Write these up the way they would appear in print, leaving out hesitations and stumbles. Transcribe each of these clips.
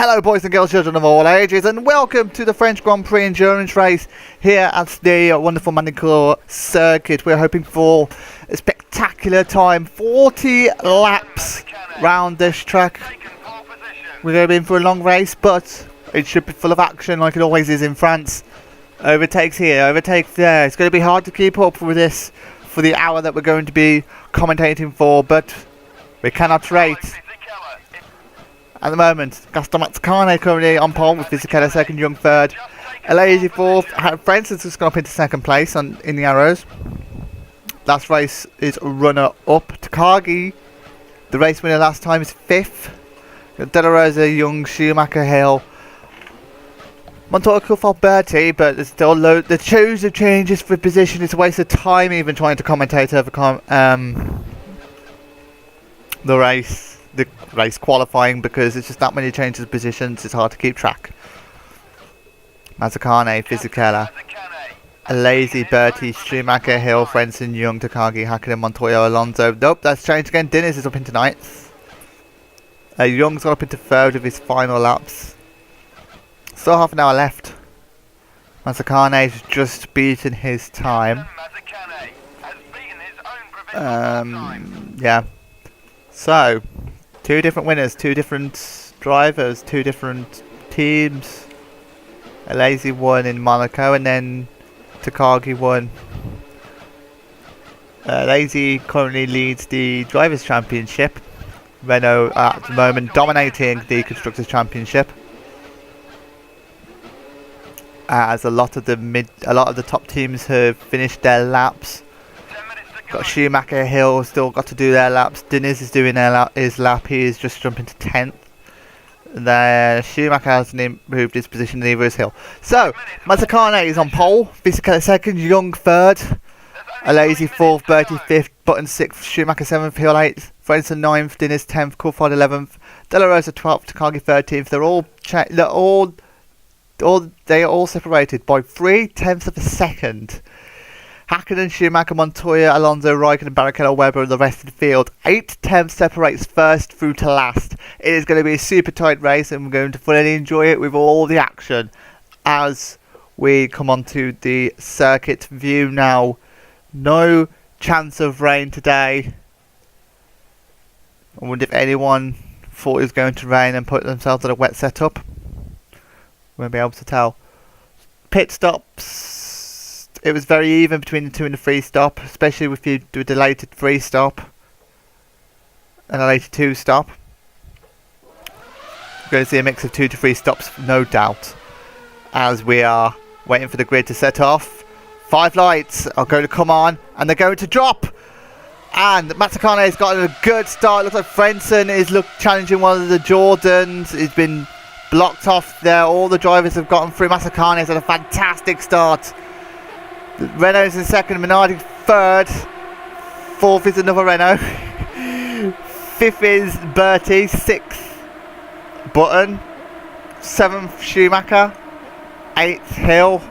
Hello boys and girls, children of all ages, and welcome to the French Grand Prix endurance race here at the wonderful magny-cours circuit. We're hoping for a spectacular time, 40 laps round this track. We're going to be in for a long race, but it should be full of action like it always is in France. Overtakes here, overtakes there. It's going to be hard to keep up with this for the hour that we're going to be commentating for, but we cannot wait. At the moment, Gaston Mazzicane currently on pole with Fisichella second, Young third, Alazy fourth. Frentzen's just gone up into second place in the arrows. Last race is runner-up. Takagi, the race winner last time, is fifth. De La Rosa, Young, Schmuacher, Hill. Montoya, Coulthard, Bertie, but there's still the choose of changes for position. It's a waste of time even trying to commentate over the race qualifying, because it's just that many changes of positions. It's hard to keep track. Mazzicane, Fisichella, Alazy, Bertie, Schmuacher, Hill, Frentzen, Young, Takagi, Hakkinen, Montoya, Alonso. Nope, that's changed again. Dinnis is up into ninth. Young's got up into third with his final laps. Still half an hour left. Mazzicane's just beaten his time. Yeah. So, two different winners, two different drivers, two different teams. Alazy won in Monaco, and then Takagi won. Alazy currently leads the Drivers' Championship. Renault at the moment dominating the Constructors' Championship, as a lot of the top teams have finished their laps. Got Schmuacher, Hill still got to do their laps. Dinnis is doing his lap. He is just jumping to 10th. Schmuacher hasn't improved his position, neither is Hill. So, Mazzicane is on pole. Fisichella second, Young third. Alazy fourth, Bertie fifth, Button sixth, Schmuacher seventh, Hill eighth, Frentzen ninth, Dinnis 10th, Coulthard 11th, De La Rosa 12th, Takagi 13th. They are all separated by 0.3 of a second. Hakkinen, Schmuacher, Montoya, Alonso, Raikkonen, Barrichello, Webber and the rest of the field. 0.8 separates first through to last. It is going to be a super tight race, and we're going to fully enjoy it with all the action as we come onto the circuit view now. No chance of rain today. I wonder if anyone thought it was going to rain and put themselves at a wet setup. Won't be able to tell. Pit stops, it was very even between the 2 and the 3 stop, especially if you do a delayed 3 stop and a later 2 stop. You're going to see a mix of 2 to 3 stops, no doubt, as we are waiting for the grid to set off. 5 lights are going to come on, and they're going to drop. And Mazzicane has got a good start. Looks like Frentzen is challenging one of the Jordans. He's been blocked off there. All the drivers have gotten through. Mazzicane has had a fantastic start. Renault's in second, Minardi third. Fourth is another Renault. Fifth is Bertie. Sixth, Button. Seventh, Schmuacher. Eighth, Hill.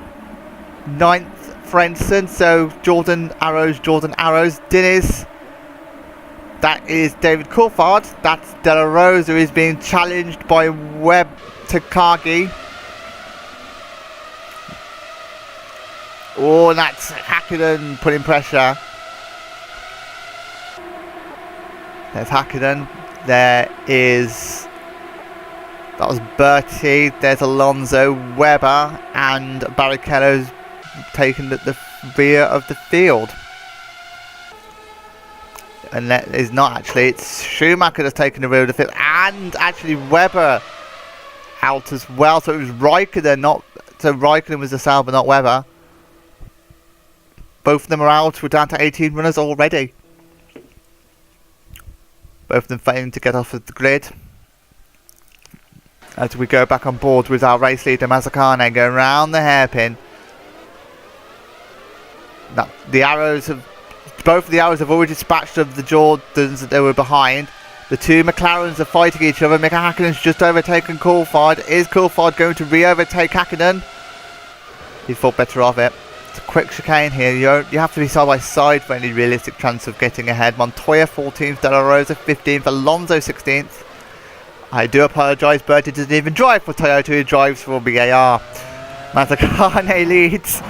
Ninth, Frentzen. So Jordan arrows. Dinnis. That is David Coulthard. That's De La Rosa, who is being challenged by Takagi. Oh, that's Hakkinen putting pressure. There's Hakkinen. That was Bertie. There's Alonso, Webber, and Barrichello's taken the rear of the field. And that is not actually, it's Schmuacher that's taken the rear of the field, and actually Webber out as well. So it was Raikkonen, Raikkonen was the Sauber, not Webber. Both of them are out. We're down to 18 runners already. Both of them failing to get off of the grid. As we go back on board with our race leader Mazzicane going round the hairpin. Both of the arrows have already dispatched of the Jordans that they were behind. The two McLarens are fighting each other. Mika Hakkinen's just overtaken Coulthard. Is Coulthard going to re-overtake Hakkinen? He thought better of it. It's a quick chicane here. You have to be side by side for any realistic chance of getting ahead. Montoya 14th, De La Rosa 15th, Alonso 16th. I do apologise, Bertie doesn't even drive for Toyota, he drives for BAR. Mazakane leads.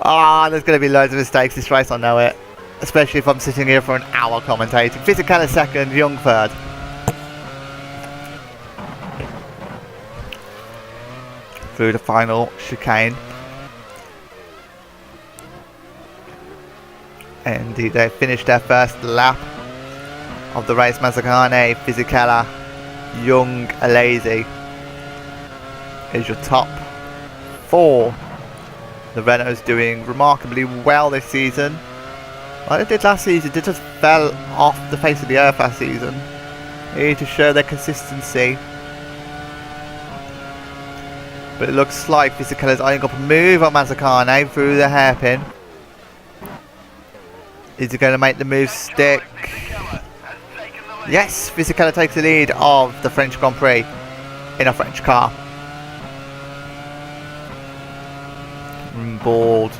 There's going to be loads of mistakes this race, I know it. Especially if I'm sitting here for an hour commentating. Fisichella second, Young third. Through the final chicane. Indeed, they finished their first lap of the race. Mazzacane, Fisichella, Young, Alesi is your top 4. The Renault's doing remarkably well this season. Like they did last season, they just fell off the face of the earth last season. They need to show their consistency. But it looks like Fisichella's eyeing up a move on Mazzacane through the hairpin. Is he going to make the move stick? Yes, Fisichella takes the lead of the French Grand Prix in a French car. On board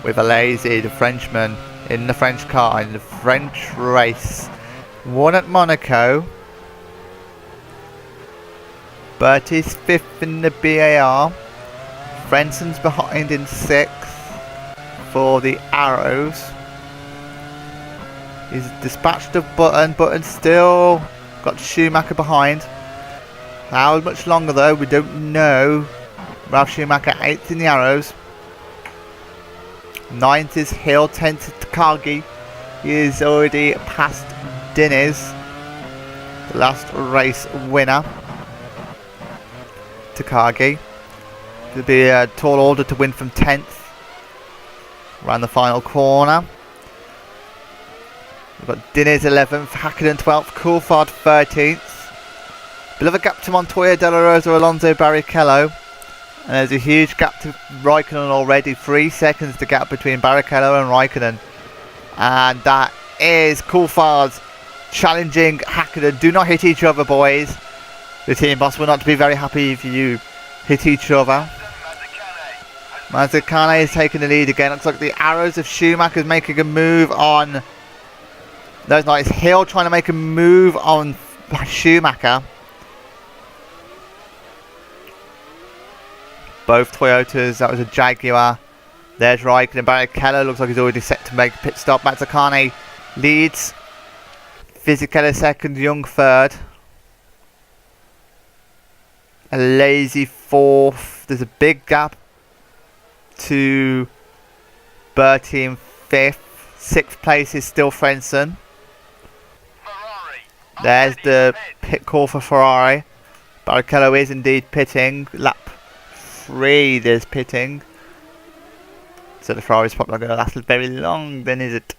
with Alesi, the Frenchman, in the French car in the French race. Won at Monaco. Bertie's 5th in the BAR. Frentzen's behind in 6th for the Arrows. He's dispatched of Button. Button still got Schumacher behind. How much longer though, we don't know. Ralf Schumacher 8th in the Arrows. 9th is Hill, 10th is Takagi. He is already past Diniz, the last race winner. Takagi. It'll be a tall order to win from 10th. Around the final corner. We've got Diniz 11th, Hakkinen 12th, Coulthard 13th. Bit of a gap to Montoya, De La Rosa, Alonso, Barrichello. And there's a huge gap to Raikkonen already. 3 seconds the gap between Barrichello and Raikkonen. And that is Coulthard challenging Hakkinen. Do not hit each other, boys. The team boss will not be very happy if you hit each other. Mazzacane is taking the lead again. Looks like the Arrows of Schumacher is making a move on... No, it's not. It's Hill trying to make a move on Schumacher. Both Toyotas. That was a Jaguar. There's Raikkonen. Barrichello looks like he's already set to make a pit stop. Mazzacane leads. Fisichella second. Young third. Alesi fourth. There's a big gap to Bertie in 5th. 6th place is still Frentzen. There's the pit call for Ferrari. Barrichello is indeed pitting. Lap 3 there's pitting. So the Ferrari's probably not going to last very long then, is it?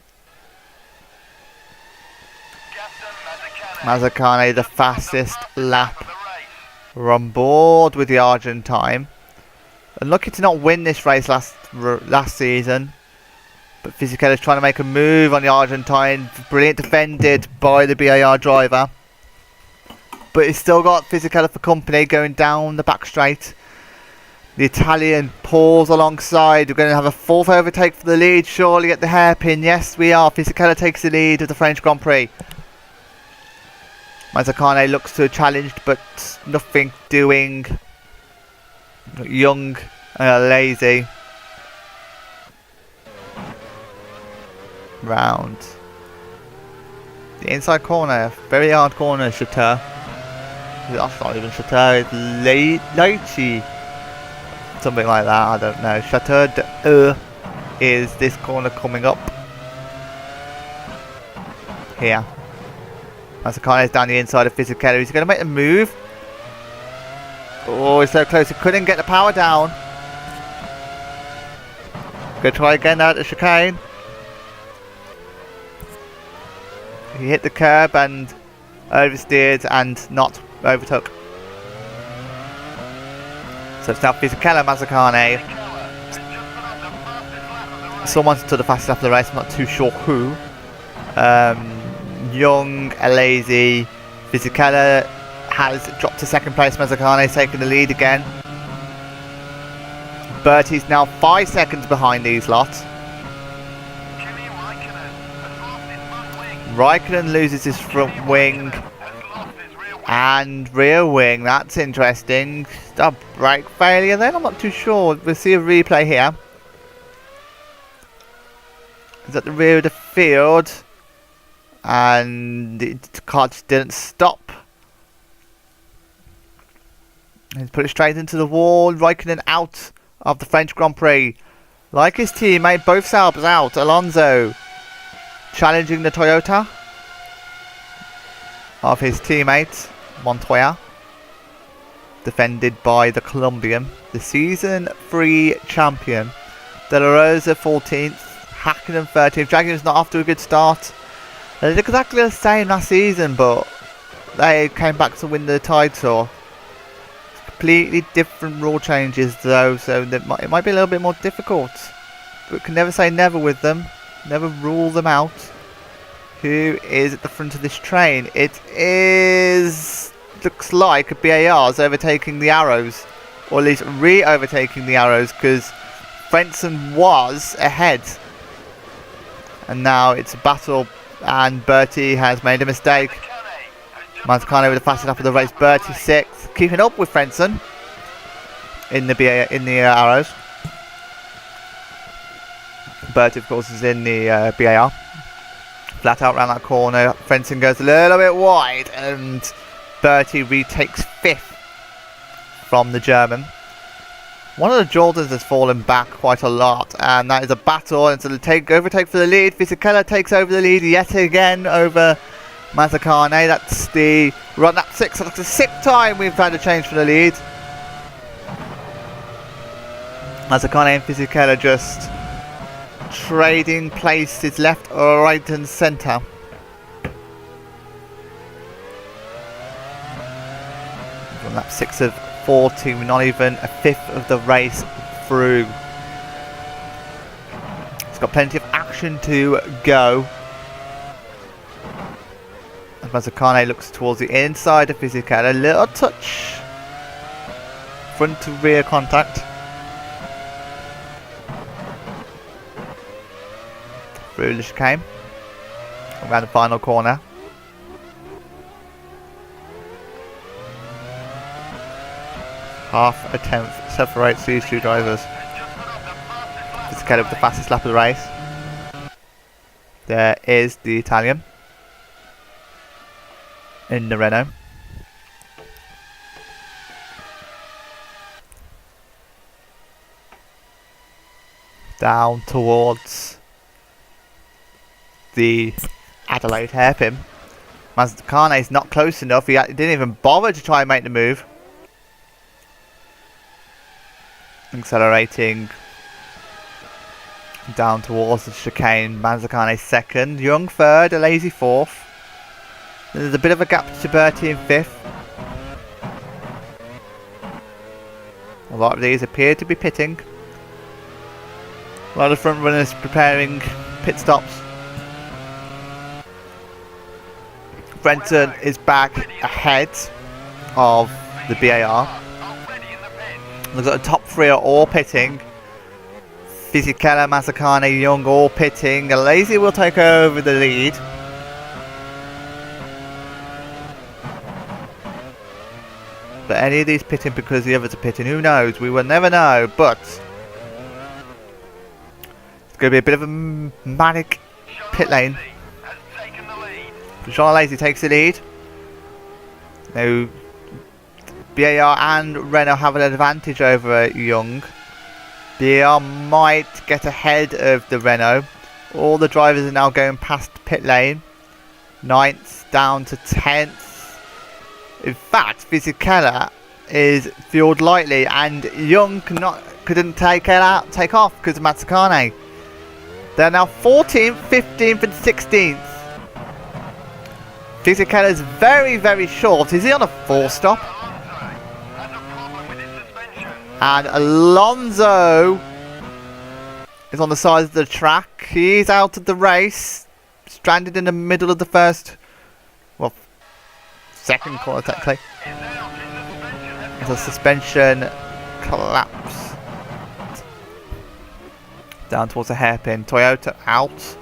Mazzacane the fastest lap. We're on board with the Argentine. Unlucky to not win this race last season. But Fisichella's trying to make a move on the Argentine. Brilliant defended by the BAR driver. But he's still got Fisichella for company going down the back straight. The Italian pulls alongside. We're going to have a 4th overtake for the lead surely at the hairpin. Yes, we are. Fisichella takes the lead of the French Grand Prix. Mazzacane looks to have challenged but nothing doing. Young and lazy. Round the inside corner, very hard corner. Chateau, that's not even Chateau, it's Leichy, something like that, I don't know. Chateau is this corner coming up here. Mazzacane is down the inside of Fisichella. He's going to make a move. Oh, he's so close, he couldn't get the power down. Go try again out the chicane. He hit the curb and oversteered and not overtook. So it's now Fisichella, Mazzacane. Someone to the fastest lap of the race, I'm not too sure who. Young, Alesi, Fisichella has dropped to 2nd place. Mazzacane taking the lead again. Bertie's now 5 seconds behind these lots. Raikkonen loses his front wing. And rear wing, that's interesting. A brake failure then? I'm not too sure. We'll see a replay here. It's at the rear of the field. And the car just didn't stop. He's put it straight into the wall. Raikkonen out of the French Grand Prix. Like his teammate, both Saubs out. Alonso challenging the Toyota of his teammate Montoya, defended by the Colombian, the season 3 champion. De La Rosa 14th, Hakkinen 13th. Jaguar's not off to a good start. They did exactly the same last season, but they came back to win the title. Completely different rule changes though, so it might be a little bit more difficult. But we can never say never with them, never rule them out. Who is at the front of this train? It is, looks like BAR's overtaking the Arrows, or at least re-overtaking the Arrows, because Frentzen was ahead. And now it's a battle, and Bertie has made a mistake. Mazzacane with the fastest lap of the race. Bertie 6th, keeping up with Frentzen in the Arrows. Bertie, of course, is in the BAR. Flat out around that corner. Frentzen goes a little bit wide, and Bertie retakes 5th from the German. One of the Jordans has fallen back quite a lot, and that is a battle. And it's an overtake for the lead. Fisichella takes over the lead yet again over Mazzacane. That's the run lap 6. That's the 6th time we've had a change for the lead. Mazzacane and Fisichella just trading places left, right and centre. Run lap 6 of 40, we're not even a 5th of the race through. It's got plenty of action to go. Mazzacane looks towards the inside of Fisichella. A little touch. Front to rear contact. Through the chicane. Around the final corner. Half a tenth separates these two drivers. Fisichella with the fastest lap of the race. There is the Italian in the Renault. Down towards the Adelaide hairpin. Mazzacane is not close enough. He didn't even bother to try and make the move. Accelerating down towards the chicane. Mazzacane 2nd, Young 3rd, a lazy 4th. There's a bit of a gap to Bertie in 5th. A lot of these appear to be pitting. A lot of front runners preparing pit stops. Frentzen is back ahead of the BAR. Looks like the top 3 are all pitting. Fisichella, Mazzacane, Young all pitting. Lazy will take over the lead. But any of these pitting because the others are pitting, who knows? We will never know, but it's going to be a bit of a manic pit lane. Jean Lazy takes the lead. Now BAR and Renault have an advantage over Young. BAR might get ahead of the Renault. All the drivers are now going past pit lane. 9th down to 10th. In fact, Fisichella is fueled lightly, and Young couldn't take off because of Mazzacane. They're now 14th, 15th and 16th. Fisichella is very, very short. Is he on a 4-stop? And Alonso is on the side of the track. He's out of the race. Stranded in the middle of the second corner technically. The suspension collapse. Down towards the hairpin. Toyota out.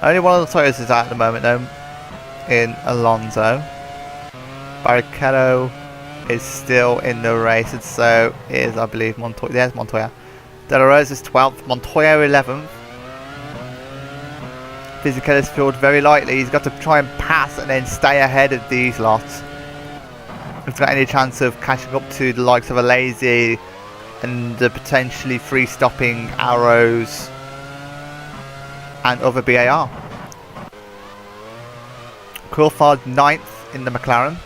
Only one of the Toyotas is out at the moment though. In Alonso. Barrichello is still in the race, and so is, I believe, Montoya. There's Montoya. De La Rosa is 12th, Montoya 11th. Fisichella's filled very lightly. He's got to try and pass and then stay ahead of these lots. If he's got any chance of catching up to the likes of a Lazy and the potentially free stopping Arrows and other BAR. Coulthard 9th in the McLaren.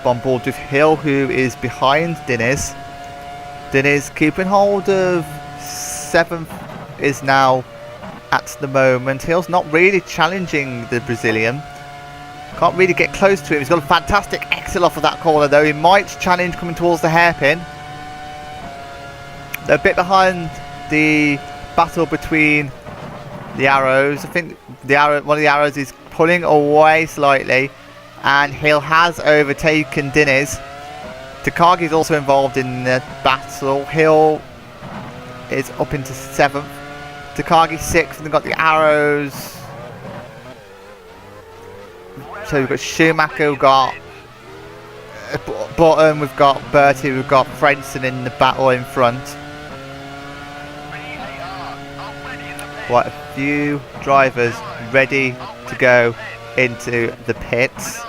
On board with Hill, who is behind Diniz. Diniz keeping hold of 7th is now at the moment. Hill's not really challenging the Brazilian. Can't really get close to him. He's got a fantastic exit off of that corner though. He might challenge coming towards the hairpin. They're a bit behind the battle between the Arrows. I think one of the Arrows is pulling away slightly, and Hill has overtaken Diniz. Takagi is also involved in the battle. Hill is up into 7th. Takagi 6th, and they've got the Arrows. So we've got Schumacher, we've got Button, we've got Bertie, we've got Frentzen in the battle in front. Quite a few drivers ready to go into the pits.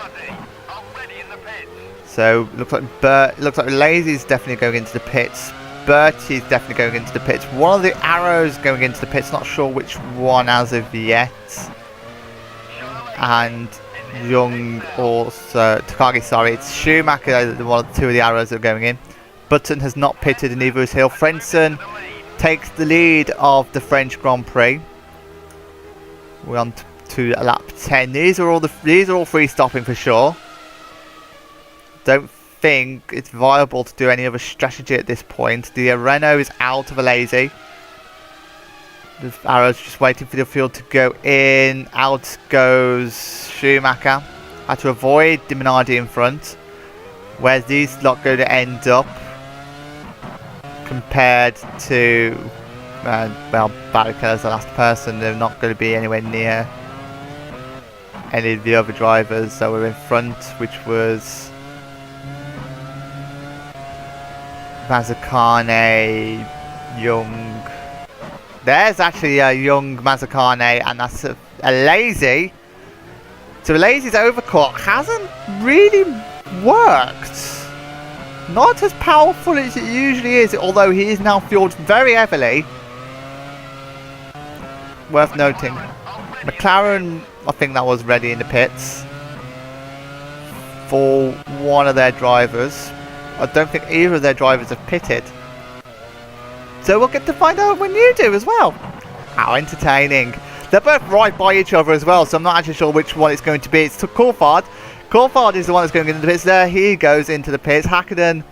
So looks like Lazy's definitely going into the pits. Bertie's definitely going into the pits. One of the Arrows going into the pits, not sure which one as of yet. And Young also, Takagi, sorry, it's Schumacher, one of two of the Arrows that are going in. Button has not pitted, and neither is Hill. Frentzen takes the lead of the French Grand Prix. We're on to lap 10. These are all free stopping for sure. Don't think it's viable to do any other strategy at this point. The Renault is out of a Lazy. The Arrow's just waiting for the field to go in. Out goes Schumacher. Had to avoid the Minardi in front. Where's these lot going to end up compared to well, Barrichello's the last person. They're not going to be anywhere near any of the other drivers that were in front, which was Mazzacane, Young. There's actually a Young, Mazzacane, and that's a Lazy. So Lazy's overcut hasn't really worked. Not as powerful as it usually is, although he is now fueled very heavily. Worth noting. McLaren, I think that was ready in the pits for one of their drivers. I don't think either of their drivers have pitted. So we'll get to find out when you do as well. How entertaining. They're both right by each other as well, so I'm not actually sure which one it's going to be. It's to Coulthard. Coulthard is the one that's going into the pits. There he goes into the pits. Hakkinen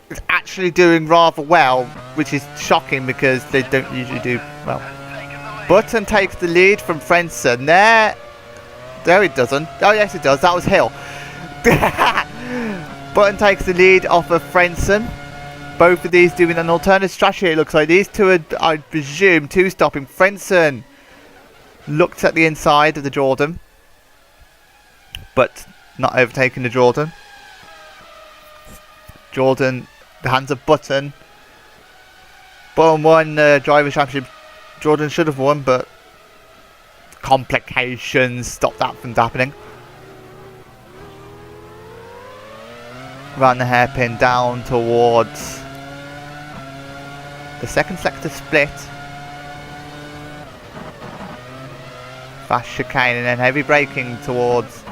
is actually doing rather well, which is shocking because they don't usually do well. Button takes the lead from Frentzen. There he doesn't. Oh yes he does. That was Hill. Button takes the lead off of Frentzen. Both of these doing an alternate strategy. It looks like these two are, I presume, two stopping. Frentzen looked at the inside of the Jordan, but not overtaking the Jordan. Jordan, the hands of Button. Button won the Drivers' Championship. Jordan should have won, but complications stopped that from happening. Around the hairpin down towards the second sector split. Fast chicane and then heavy braking towards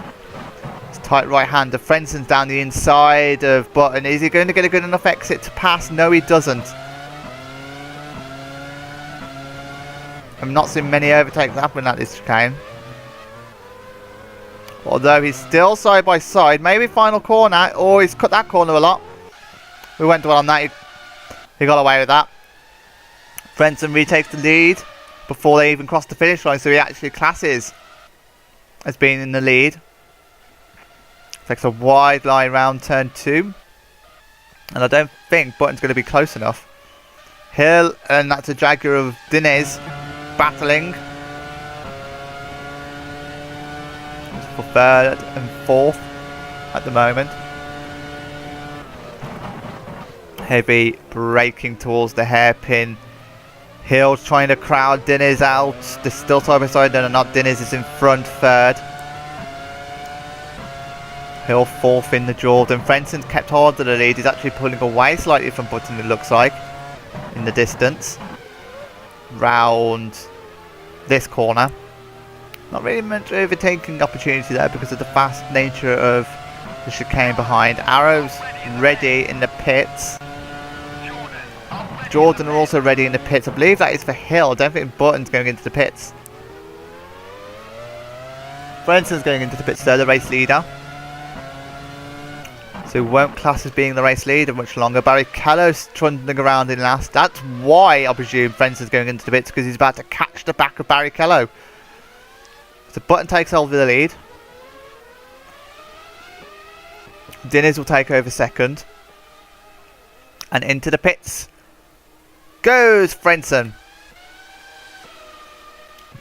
his tight right hand of Frentzen's down the inside of Button. Is he going to get a good enough exit to pass? No, he doesn't. I've not seen many overtakes happen at this chicane. Although he's still side by side. Maybe final corner. Oh, he's cut that corner a lot. We went well on that. He got away with that. Frentzen retakes the lead before they even cross the finish line. So he actually classes as being in the lead. Takes a wide line round turn 2. And I don't think Button's going to be close enough. Hill and that's a Jaguar of Diniz battling for 3rd and 4th. at the moment. Heavy braking towards the hairpin. Hill trying to crowd Diniz out. They're still side by side. No, not Diniz is in front, third. Hill fourth in the Jordan. Frentzen's kept hold of the lead. He's actually pulling away slightly from Button, it looks like, in the distance. Round this corner. Not really much overtaking opportunity there because of the fast nature of the chicane behind. Arrows ready in the pits. Jordan are also ready in the pits. I believe that is for Hill. I don't think Button's going into the pits. Frentzen's going into the pits though, the race leader. So won't class as being the race leader much longer. Barrichello's trundling around in last. That's why I presume Frentzen's going into the pits, because he's about to catch the back of Barrichello. So Button takes over the lead. Diniz will take over second. And into the pits goes Frentzen.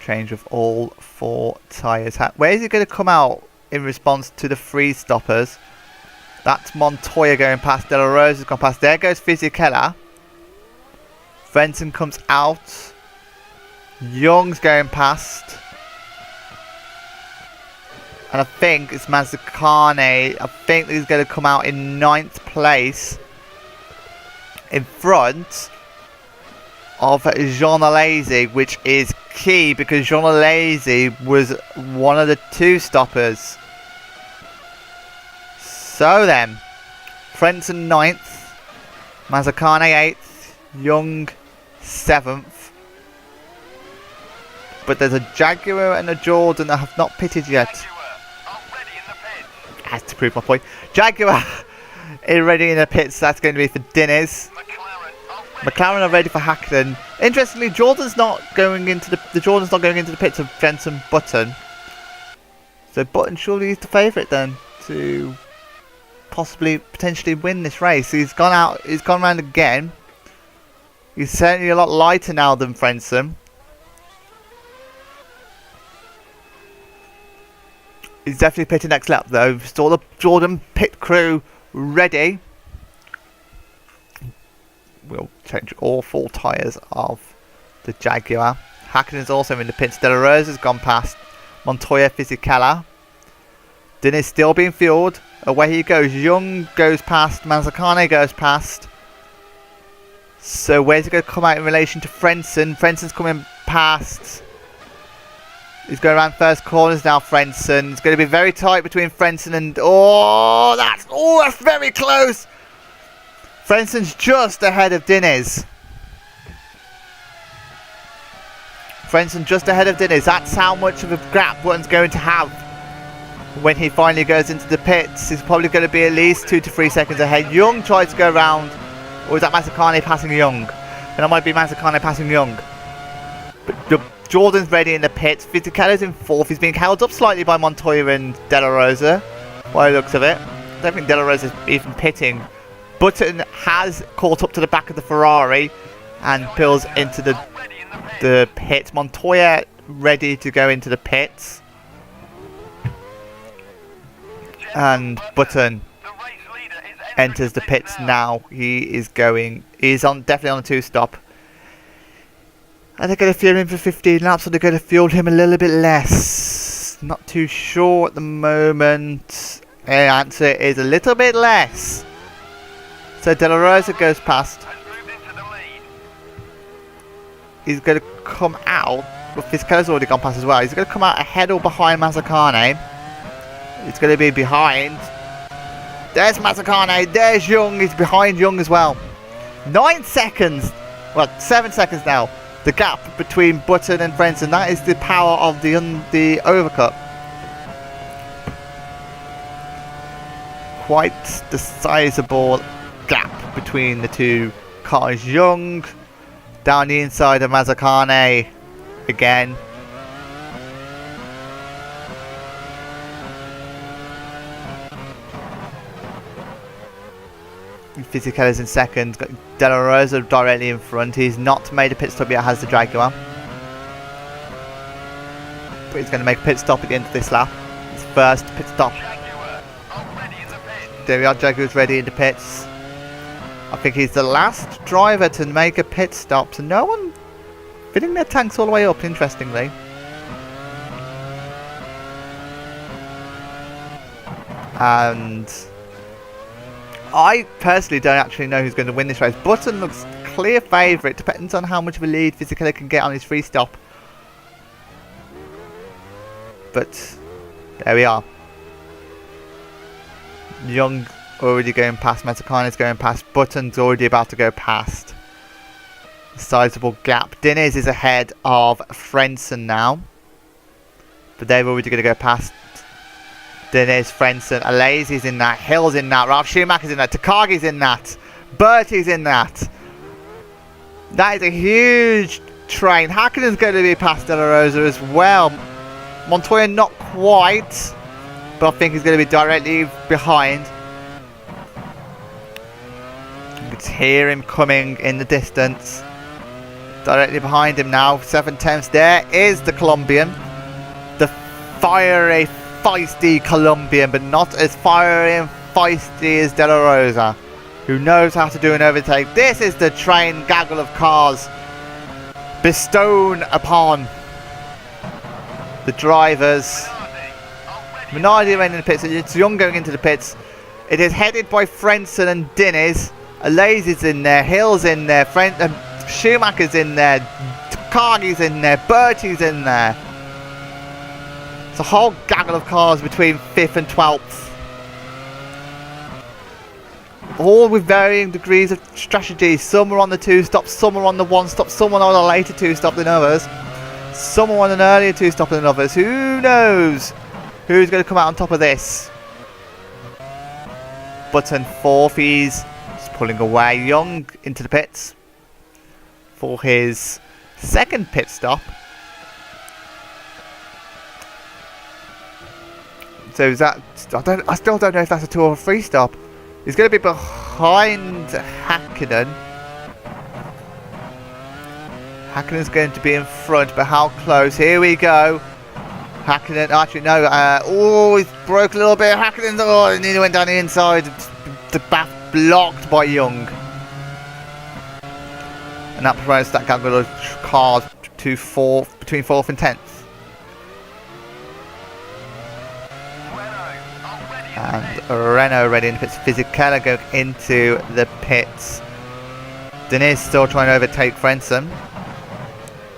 Change of all 4 tyres. Where is he going to come out in response to the 3 stoppers? That's Montoya going past. De La Rosa has gone past. There goes Fisichella. Frentzen comes out. Young's going past. And I think it's Mazzacane. I think he's going to come out in 9th place. In front of Jean Alesi, which is key because Jean Alesi was one of the 2 stoppers. So then, Frentzen 9th, Mazzacane 8th, Young 7th. But there's a Jaguar and a Jordan that have not pitted yet. Has to prove my point. Jaguar is ready in the pits. That's going to be for Diniz. McLaren are ready for Hackden. Interestingly, Jordan's not going into the Jordan's not going into the pits of Jensen Button. So Button surely is the favourite then to potentially win this race. He's gone out. He's gone around again. He's certainly a lot lighter now than Frentzen. He's definitely pitting next lap though. Still the Jordan pit crew ready. We'll change all 4 tyres of the Jaguar. Hackden is also in the pits. De La Rosa has gone past Montoya, Fisichella. Diniz still being fueled. Away he goes. Young goes past. Mazzacane goes past. So where's he going to come out in relation to Frentzen? Frentzen's coming past. He's going around first corners now, Frentzen. It's going to be very tight between Frentzen and... Oh, that's very close. Frentzen's just ahead of Diniz. Frentzen just ahead of Diniz. That's how much of a gap Button's going to have when he finally goes into the pits. He's probably going to be at least 2 to 3 seconds ahead. Young tried to go around. Or is that Mazzacane passing Young? And that might be Mazzacane passing Young. But Jordan's ready in the pits. Fisichella's in 4th. He's being held up slightly by Montoya and De La Rosa, by the looks of it. I don't think De La Rosa's even pitting. Button has caught up to the back of the Ferrari and pulls into the pits. Montoya ready to go into the pits. And Button enters the pits now. He's definitely on a 2-stop. Are they going to fuel him for 15 laps or are they going to fuel him a little bit less? Not too sure at the moment. The answer is a little bit less. So De La Rosa goes past. He's going to come out. Well, Fisichella's already gone past as well. He's going to come out ahead or behind Mazzacane. It's going to be behind. There's Mazzacane. There's Young. He's behind Young as well. 9 seconds. Well, 7 seconds now. The gap between Button and Frentzen. That is the power of the overcut. Quite the sizable gap between the 2 cars. Young down the inside of Mazzacane again. Fisichella's in second. Got De La Rosa directly in front. He's not made a pit stop yet, has the Jaguar. But he's going to make a pit stop at the end of this lap. His first pit stop There we are, Jaguar's ready in the pits. I think he's the last driver to make a pit stop, so no one filling their tanks all the way up, interestingly. And I personally don't actually know who's going to win this race. Button looks clear favourite, depends on how much of a lead Fisichella can get on his free stop. But there we are. Young already going past, Mazzacani's going past, Button's already about to go past. Sizable gap. Diniz is ahead of Frentzen now, but they're already going to go past. Diniz, Frentzen, Alazy's in that, Hill's in that, Ralph Schumacher's in that, Takagi's in that, Bertie's in that. That is a huge train. Häkkönen's going to be past De La Rosa as well. Montoya not quite, but I think he's going to be directly behind. You can hear him coming in the distance. Directly behind him now, 7/10. There is the Colombian. The fiery, feisty Colombian, but not as fiery and feisty as De La Rosa, who knows how to do an overtake. This is the train gaggle of cars bestowed upon the drivers. Minardi ran in the pits. It's Young going into the pits. It is headed by Frentzen and Diniz. Alazy's in there, Hill's in there, Schumacher's in there, Takagi's in there, Bertie's in there. It's a whole gaggle of cars between 5th and 12th. All with varying degrees of strategy. Some are on the 2-stop, some are on the 1-stop, some are on a later 2-stop than others. Some are on an earlier 2-stop than others. Who knows who's going to come out on top of this? Button 4th, he's just pulling away. Young into the pits for his second pit stop. So is that, I still don't know if that's a 2 or a 3 stop. He's going to be behind Häkkönen. Häkkönen's going to be in front, but how close? Here we go. Häkkönen, actually no, oh, he's broke a little bit. Häkkönen's, oh, he nearly went down the inside. The back blocked by Young. And that provides that gaggle of cars to between 4th and 10th. And Renault ready in the pits. Fisichella going into the pits. Diniz still trying to overtake Frentzen.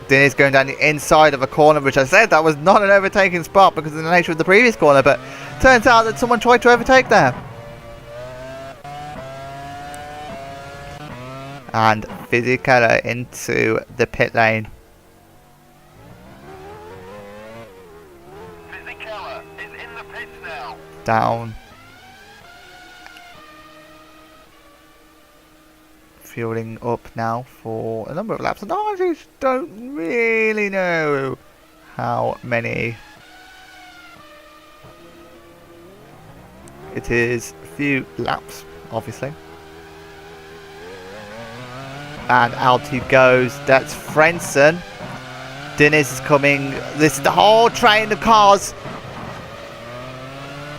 Diniz going down the inside of a corner, which I said that was not an overtaking spot because of the nature of the previous corner, but turns out that someone tried to overtake there. And Fisichella into the pit lane. Fisichella is in the pits now. Down. Fueling up now for a number of laps. And I just don't really know how many. It is a few laps, obviously. And out he goes. That's Frentzen. Diniz is coming. This is the whole train of cars.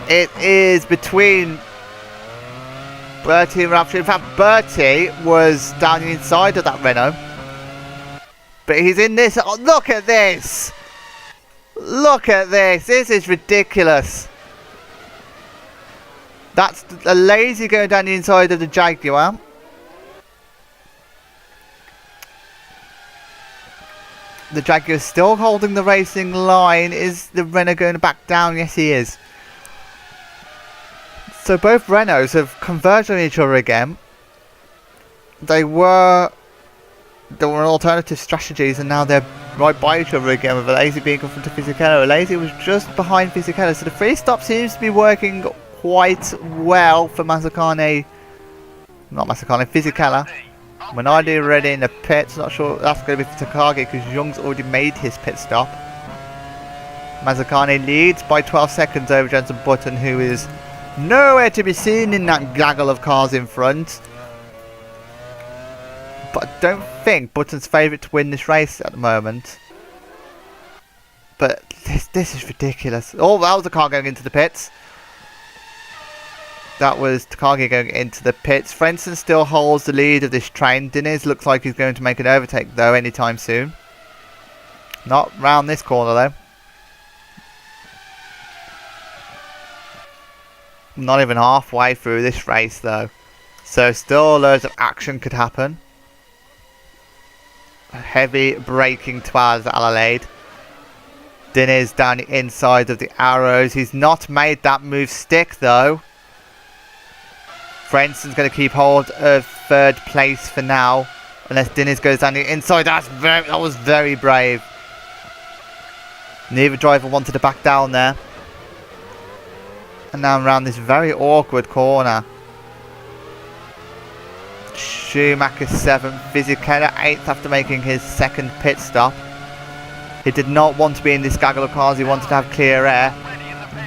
It is between Bertie and Ralph. In fact, Bertie was down the inside of that Renault. But he's in this. Oh, look at this. Look at this. This is ridiculous. That's a lazy going down the inside of the Jaguar. The Jaguar is still holding the racing line. Is the Renault going to back down? Yes, he is. So both Renaults have converged on each other again. They were alternative strategies, and now they're right by each other again, with Alazy being in front of Fisichella. Alazy was just behind Fisichella, so the free stop seems to be working quite well for Fisichella. Minardi already in the pits. Not sure that's going to be for Takagi because Young's already made his pit stop. Mazzacani leads by 12 seconds over Jenson Button, who is nowhere to be seen in that gaggle of cars in front. But I don't think Button's favourite to win this race at the moment. But this is ridiculous. Oh, that was a car going into the pits. That was Takagi going into the pits. Frentzen still holds the lead of this train. Diniz looks like he's going to make an overtake though anytime soon. Not round this corner though. Not even halfway through this race though. So still loads of action could happen. A heavy braking towards Adelaide. Diniz down the inside of the arrows. He's not made that move stick though. Frentzen's going to keep hold of third place for now, unless Diniz goes down the inside. That was very brave. Neither driver wanted to back down there. And now around this very awkward corner. Schmuacher 7th, Fisichella 8th after making his second pit stop. He did not want to be in this gaggle of cars, he wanted to have clear air.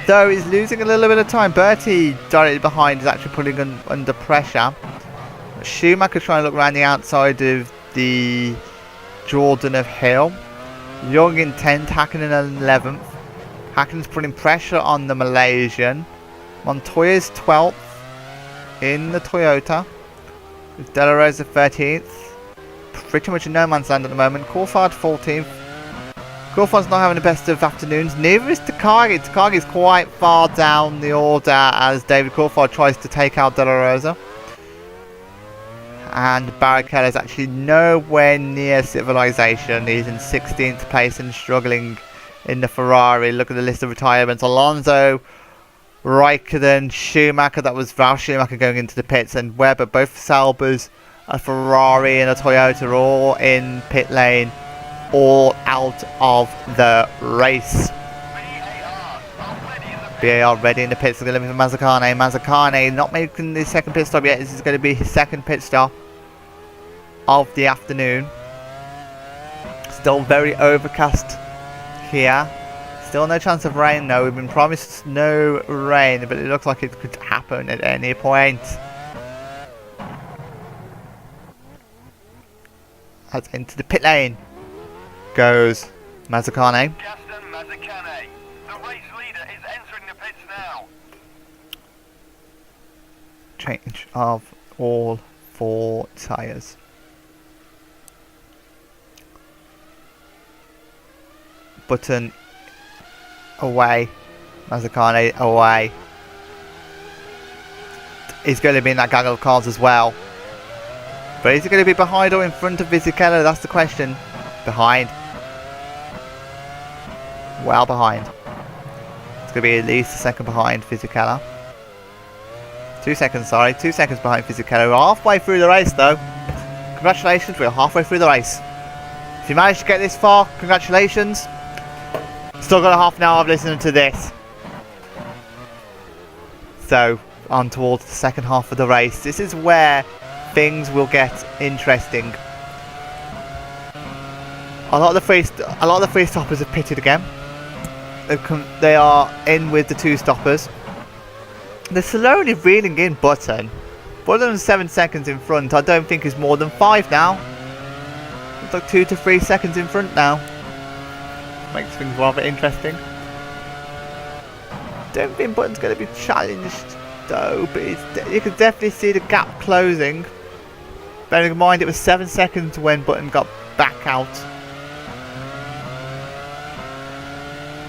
Though he's losing a little bit of time. Bertie directly behind is actually putting under pressure. Schmuacher trying to look around the outside of the Jordan of Hill. Young in 10th, Hakkinen in 11th. Hakkinen's putting pressure on the Malaysian. Montoya's 12th in the Toyota. With De La Rosa 13th. Pretty much in no man's land at the moment. Coulthard 14th. Coulthard's not having the best of afternoons. Neither is Takagi. Takagi's quite far down the order as David Coulthard tries to take out De La Rosa. And Barrichello is actually nowhere near civilization. He's in 16th place and struggling in the Ferrari. Look at the list of retirements. Alonso, Raikkonen, Schmuacher. That was Val Schmuacher going into the pits. And Webber, both Saubers, a Ferrari and a Toyota are all in pit lane. All out of the race. BAR ready in the pits. They're going to look for Mazzacane. Mazzacane not making the second pit stop yet. This is going to be his second pit stop of the afternoon. Still very overcast here. Still no chance of rain though. We've been promised no rain, but it looks like it could happen at any point. As into the pit lane goes Mazzacane. Gaston Mazzacane, the race leader, is entering the pits now. Change of all 4 tyres. Button away. Mazzacane away. He's going to be in that gaggle of cars as well. But is he going to be behind or in front of Fisichella? That's the question. Behind. Well behind. It's going to be at least a second behind Fisichella. 2 seconds, sorry. 2 seconds behind Fisichella. We're halfway through the race though. Congratulations, we're halfway through the race. If you managed to get this far, congratulations. Still got a half an hour of listening to this. So, on towards the second half of the race. This is where things will get interesting. A lot of the free stoppers have pitted again. They are in with the 2 stoppers. They're slowly reeling in Button. Button's 7 seconds in front. I don't think he's more than 5 now. It's like 2 to 3 seconds in front now. Makes things rather interesting. Don't think Button's going to be challenged though, but you can definitely see the gap closing. Bearing in mind it was 7 seconds when Button got back out.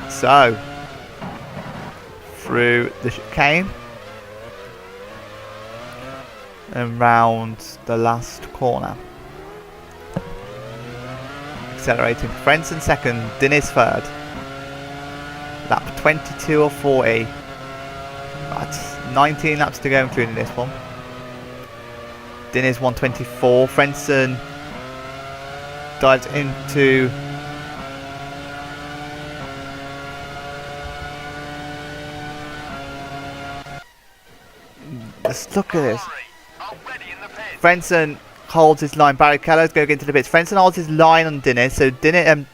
So, through the chicane and round the last corner. Accelerating. Frentzen second, Diniz third. Lap 22 or 40. That's 19 laps to go including this one. Diniz 124. Frentzen dives into let's look at this. Frentzen holds his line. Barrichello's going into the pits. Frentzen holds his line on Diniz. So Diniz,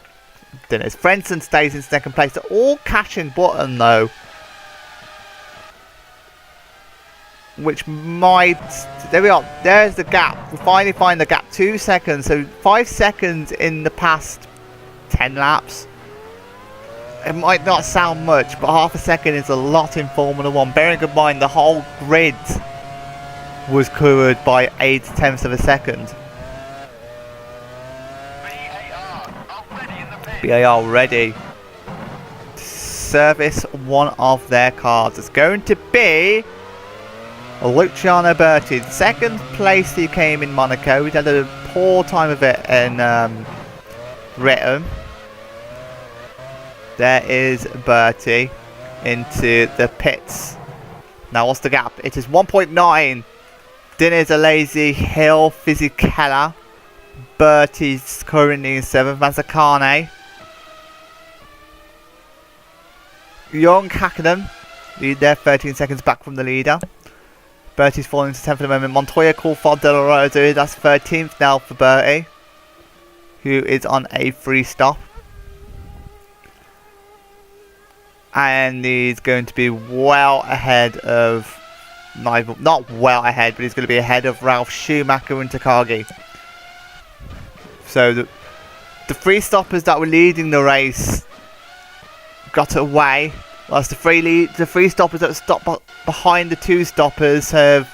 Frentzen stays in second place. They're all catching Button though. Which might... There we are. There's the gap. We finally find the gap. 2 seconds. So 5 seconds in the past 10 laps. it might not sound much, but half a second is a lot in Formula 1. Bearing in mind the whole grid was covered by 0.8 of a second. BAR ready to service one of their cars. It's going to be Luciano Berti. Second place he came in Monaco. He had a poor time of it in Britain. There is Berti into the pits. Now what's the gap? It is 1.9. Diniz, Alesi, Hill, Fisichella. Berti's currently in 7th. Mazzacane. Young, Hakkinen lead there, 13 seconds back from the leader. Berti's falling to 10th at the moment. Montoya, Coulthard, De La Rosa, that's 13th now for Berti, who is on a free stop. And he's going to be well ahead of, not well ahead, but he's going to be ahead of Ralf Schumacher and Takagi. So the free stoppers that were leading the race got away, whilst the free stoppers that stopped behind the two stoppers have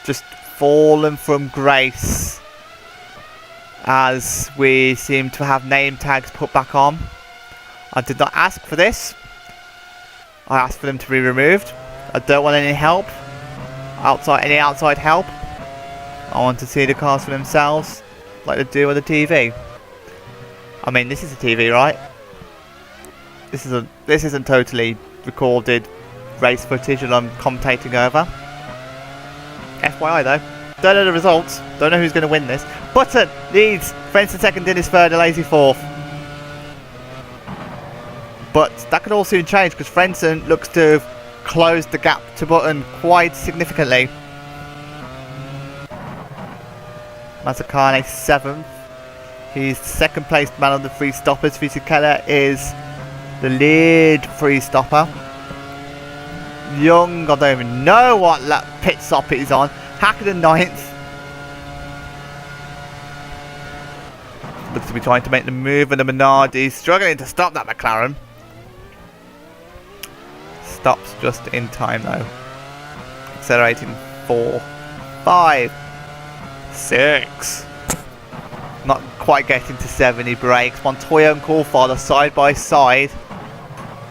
just fallen from grace, as we seem to have name tags put back on. I did not ask for this. I asked for them to be removed. I don't want any help, any outside help. I want to see the cars for themselves, like they do with the TV. I mean, this is a TV, right? This isn't totally recorded race footage that I'm commentating over. FYI though, don't know the results, don't know who's going to win this. Button leads, Frentzen second, Diniz third, Alesi fourth. But that could all soon change, because Frentzen looks to have closed the gap to Button quite significantly. Mazzacane 7th. He's second placed man on the free stoppers. Fisichella is the lead free stopper. Young, I don't even know what pit stop it is on. Hakkinen 9th. Looks to be trying to make the move, and the Minardi struggling to stop that McLaren. Stops just in time though. Accelerating 4, 5, 6. Not quite getting to 7. He brakes. Montoya and Coulthard are side by side.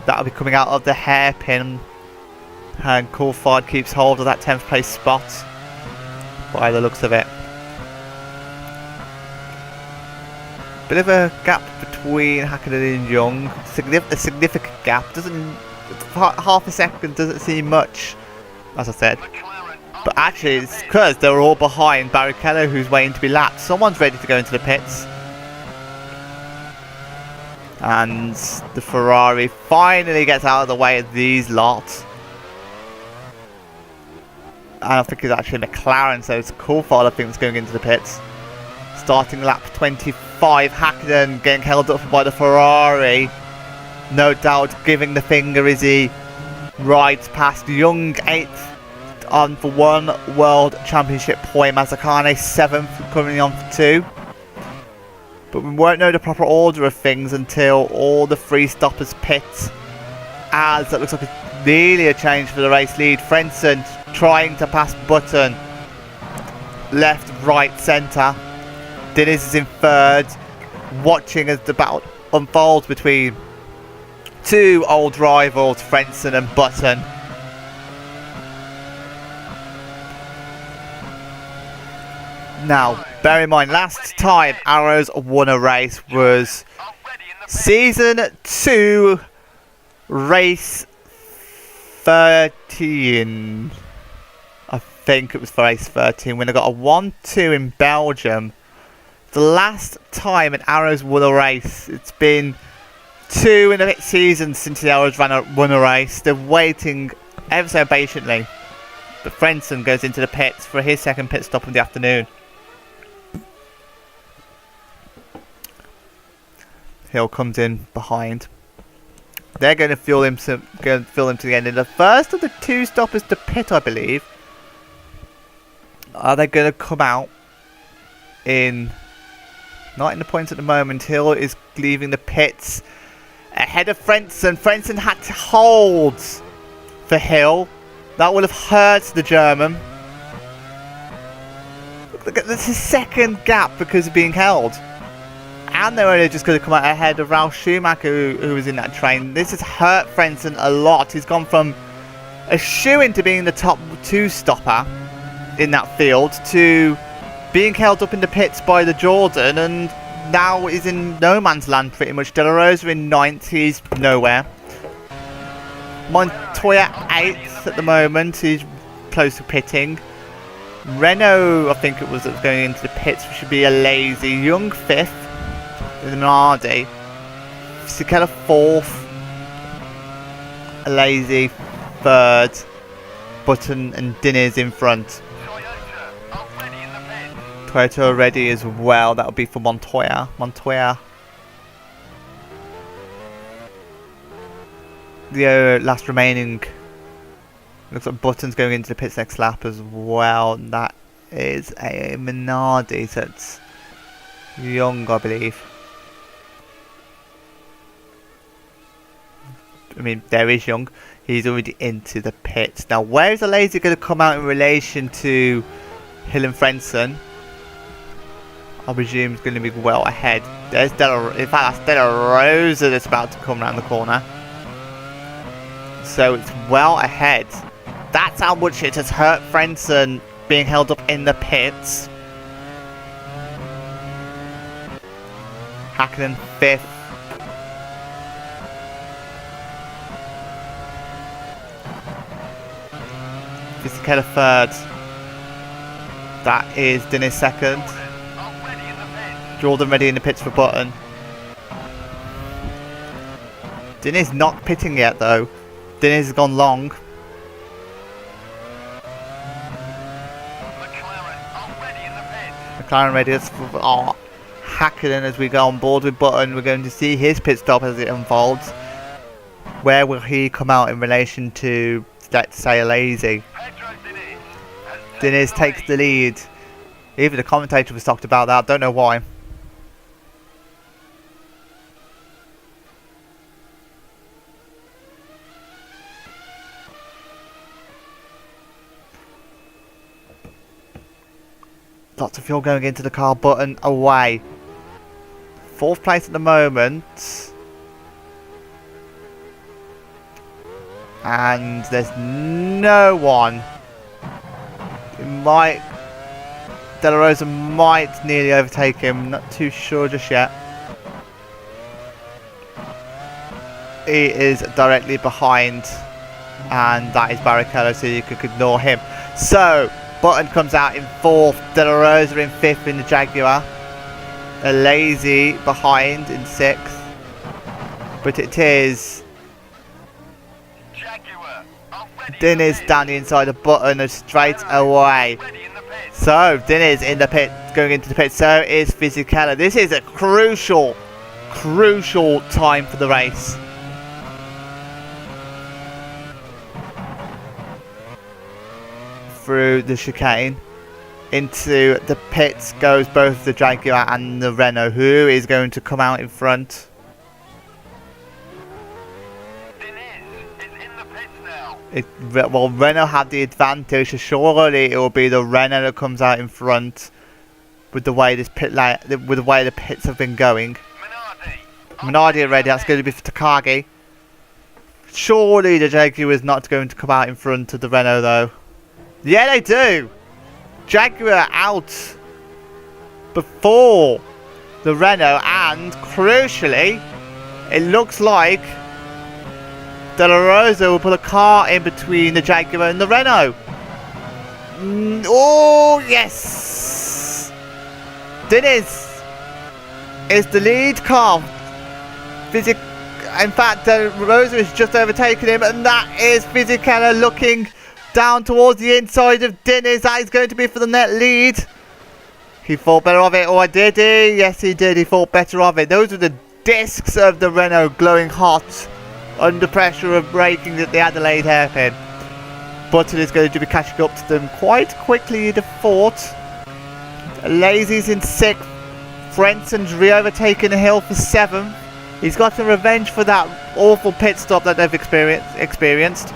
That'll be coming out of the hairpin, and Coulthard keeps hold of that 10th place spot by the looks of it. Bit of a gap between Hakkinen and Young. A significant gap. Half a second doesn't seem much, as I said. But actually, it's because they're all behind Barrichello, who's waiting to be lapped. Someone's ready to go into the pits. And the Ferrari finally gets out of the way of these lots. And I think it's actually McLaren, so it's Coulthard, I think, that's going into the pits. Starting lap 25, Hakkinen getting held up by the Ferrari. No doubt giving the finger as he rides past Young 8th on for 1 World Championship point. Mazzacane 7th, currently on for 2. But we won't know the proper order of things until all the free stoppers pit, as that looks like nearly a change for the race lead. Frentzen trying to pass Button. Left, right, centre. Diniz is in 3rd, watching as the battle unfolds between two old rivals, Frentzen and Button. Now, bear in mind, last time Arrows won a race was Season 2, Race 13. I think it was for Race 13 when they got a 1-2 in Belgium. The last time an Arrows won a race. It's been 2 in a bit seasons since the Arrows won a race. They're waiting ever so patiently. But Frentzen goes into the pits for his second pit stop of the afternoon. Hill comes in behind. They're going to fuel him to the end. And the first of the 2 stoppers to pit, I believe, are they going to come out in... Not in the points at the moment. Hill is leaving the pits. ahead of Frentzen. Frentzen had to hold for Hill. That would have hurt the German. Look at this, his second gap because of being held. And they're only just going to come out ahead of Ralf Schumacher, who was in that train. This has hurt Frentzen a lot. He's gone from a shoo-in to being the top 2 stopper in that field to being held up in the pits by the Jordan, and now is in no man's land pretty much. De La Rosa in 9th, he's nowhere. Montoya 8th at the moment, he's close to pitting. Renault, I think it was, that was going into the pits, which should be a lazy. Young 5th with Minardi. Fisichella 4th. A lazy 3rd. Button and Diniz in front. Toyota already as well. That'll be for Montoya. Montoya. The last remaining. Looks like Button's going into the pits next lap as well. And that is a Minardi. So it's Young, I believe. I mean, there is Young. He's already into the pits. Now, where is the laser going to come out in relation to Hill and Frentzen? I presume it's going to be well ahead. There's in fact, that's De La Rosa that's about to come around the corner. So it's well ahead. That's how much it has hurt Frentzen being held up in the pits. Hakkinen 5th. Fisichella 3rd. That is Diniz 2nd. Jordan ready in the pits for Button. Diniz not pitting yet though. Diniz has gone long. McLaren ready. Hakkinen as we go on board with Button. We're going to see his pit stop as it unfolds. Where will he come out in relation to, let's say, a lazy? Diniz takes the lead. Even the commentator was talked about that. Don't know why. Lots of fuel going into the car. Button away. 4th place at the moment. And there's no one. It might... De La Rosa might nearly overtake him. Not too sure just yet. He is directly behind. And that is Barrichello, so you could ignore him. So... Button comes out in 4th, De La Rosa in 5th in the Jaguar. A lazy behind in 6th. But it is Diniz down the inside of Button straight away. So Diniz in the pit, going into the pit. So is Fisichella. This is a crucial time for the race. Through the chicane into the pits goes both the Jaguar and the Renault. Who is going to come out in front? Well, Renault had the advantage, so surely it will be the Renault that comes out in front with the way this with the way the pits have been going. Minardi already. That's going to be for Takagi. Surely the Jaguar is not going to come out in front of the Renault though. Yeah, they do. Jaguar out before the Renault, and crucially, it looks like De La Rosa will put a car in between the Jaguar and the Renault. Oh, yes. Diniz is the lead car. In fact, De La Rosa is just overtaken him, and that is Fisichella looking down towards the inside of Diniz. That is going to be for the net lead. He thought better of it, or did he? Yes, he did. He thought better of it. Those are the discs of the Renault glowing hot under pressure of braking at the Adelaide hairpin. Button is going to be catching up to them quite quickly, you'd have thought. Lazy's in 6th. Frentzen's re-overtaken Hill for 7th. He's got some revenge for that awful pit stop that they've experienced.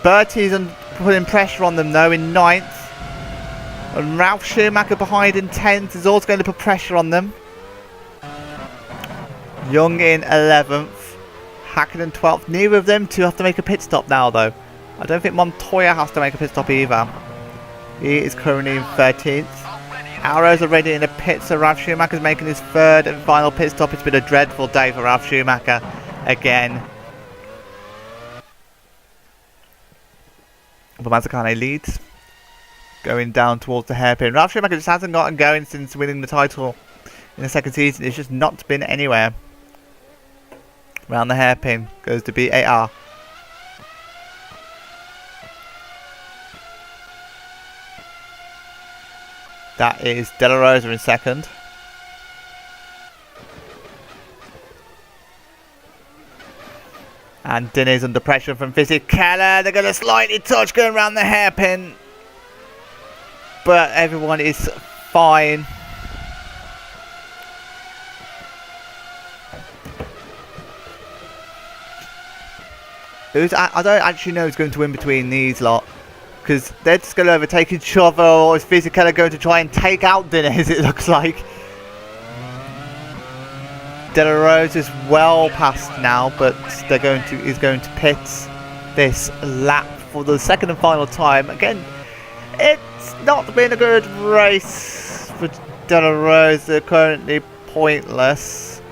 Bertie's putting pressure on them though in 9th. And Ralf Schumacher behind in 10th is also going to put pressure on them. Young in 11th. Hakkinen 12th. Neither of them two have to make a pit stop now though. I don't think Montoya has to make a pit stop either. He is currently in 13th. Arrow's already in the pit, so Ralf Schumacher's making his 3rd and final pit stop. It's been a dreadful day for Ralf Schumacher again. But Mazzacane leads. Going down towards the hairpin. Ralf Schumacher just hasn't gotten going since winning the title in the 2nd season. It's just not been anywhere. Round the hairpin goes to BAR. That is De La Rosa in 2nd. And Dinny's under pressure from Fisichella. They're going to slightly touch going around the hairpin. But everyone is fine. I don't actually know who's going to win between these lot. Because they're just going to overtake each other. Or is Fisichella going to try and take out Dinny's, it looks like. De La Rose is well past now, but he's going to pit this lap for the 2nd and final time. Again, it's not been a good race for De La Rose. They're currently pointless